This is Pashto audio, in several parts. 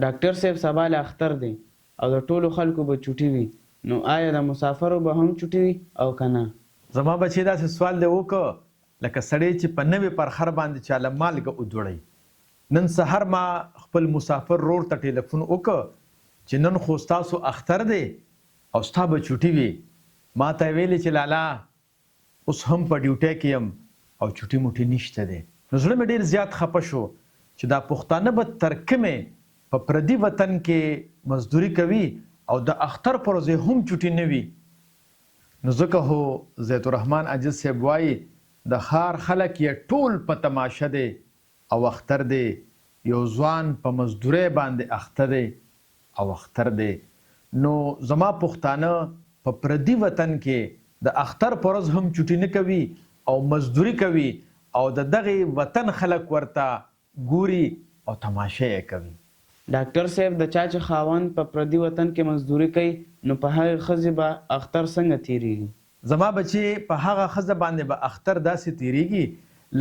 ډاکټر صاحب سبا له اختر دی او د ټولو خلکو به چوټي وي، نو آیا د مسافرو به هم چوټي وي او که نه؟ زما بچی داسې سوال دی وکړه لکه سړی چې په نوې پرخر باندې چاله مالګه ودوړی. نن سهار ما خپل مسافر رور ته ټلیفون وکړ چې نن خو ستاسو اختر دی او ستا به چوټي وي. ما ته ویلې چې لالا اوس هم په ډیوټۍ کې یم او چوټي موټي نشته دی. نو زړه مې ډېر زیات خفه شو چې دا پښتانه به تر کومې په پردي وطن کې مزدوري کوي او د اختر پر ورځ هم چوټي نه وي. نو ځکه هو زیت الرحمن عاجز صاحب وایي د ښار خلک یې ټول په تماشه دی او اختر دی. یو ځوان په مزدورۍ باندې اخته دی او اختر دی. نو زما پښتانه په پردي وطن کې د اختر پر ورځ هم چوټي نه کوي او مزدوري کوي او د دغه وطن خلک ورته ګوري او تماشه یې کوي. ډاکټر صاحب د چا چې خاوند په پردي وطن کې مزدوري کوي نو په هغې ښځې به اختر څنګه تیریږي؟ زما بچی په هغه ښځه باندې به اختر داسې تیریږي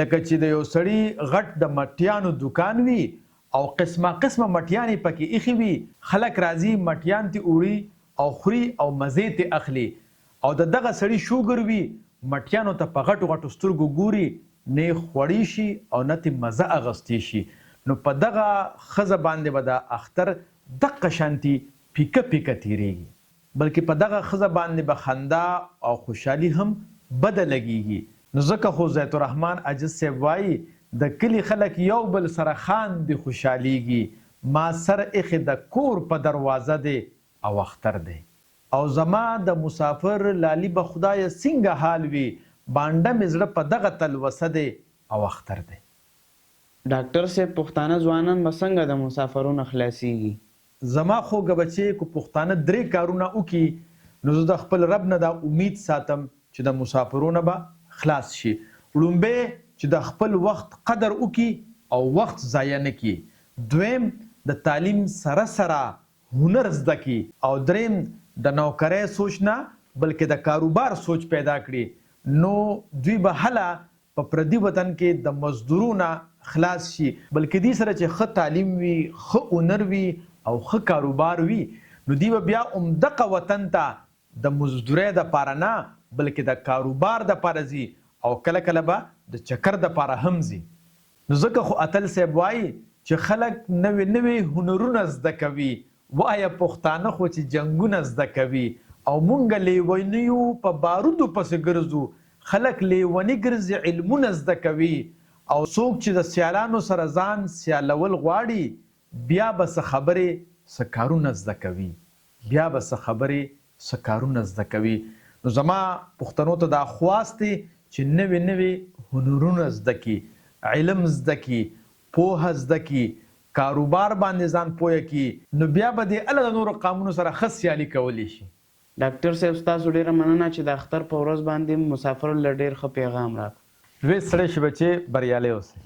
لکه چې د یو سړي غټ د مټیانو دکان وي او قسمه قسمه مټیانې پکې ایښي وي. خلک راځي مټیان ته وړي او خوري او مزې ته اخلي او د دغه سړي شوګر وي مټیانو ته په غټو غټو سترګو ګوري، نه خوړی شي او نه ته مزه اغستی شي. نو په دغه ښځه باندې به د اختر دقه شانتي پیکه پیکه تیریږي، بلکې په دغه ښځه باندې به خندا او خوشحالي هم بده لګیږي. نو ځکه خو زیت الرحمن عاجز صاحب وایي د کلي خلک یو بل سره خاندي خوشحالیږي. ما سر ایښې د کور په دروازه دی او اختر دی او زما د مسافر لالي به خدایه څنګه حال وي، بانډه مې زړه په دغه تلوسه دی او اختر دی. ډاکټر صاحب پښتانه ځوانان به څنګه د مسافرونو خلاصیږي؟ زما خوږه بچی کو پښتانه 3 کارونه وکړي نو زه د خپل رب نه دا امید ساتم چې د مسافرونو به خلاص شي. لومبه چې د خپل وخت قدر وکړي او وخت ضایع نه کړي. دویم د تعلیم سره سره هنر زده کړي او دریم د نوکرۍ سوچ نه بلکې د کاروبار سوچ پیدا کړي. نو دوی به هله په پردي وطن کې د مزدورونه خلاص شي، بلکې دې سره چې ښه تعلیم وي، ښه هنر وي او ښه کاروبار وي نو دوی به بیا دغه وطن ته د مزدورۍ دپاره نه بلکې د کاروبار دپاره ځي او کله کله به د چکر دپاره هم ځي. نو ځکه خو اتل صاحب وایي چې خلک نوې نوې هنرونه زده کوي. وایه پښتانه خو چې جنګونه زده کوي او مونږ لیونیو په بارودو پسې ګرځو. خلک لیونی ګرځي علمونه زده کوي او څوک چې د سیالانو سره ځان سیالول غواړي بیا به څه خبرې څه کارونه زده کوي، بیا به څه خبرې څه کارونه زده کوي. نو زما پښتنو ته دا خواست دی چې نوې نوې هنرونه زده کړي، علم زده کړي، پوهه زده کړي، کاروبار باندې ځان پوهه کړي، نو بیا به د الله د نورو قومونو سره ښه سیالي کولی شي. ډاکټر صاحب ستاسو ډیره مننه چې د اختر په ورځ باندې مسافرو له ډیر ښه پیغام راکړ. لوی سړی شي بچې، بریالی اوسئ.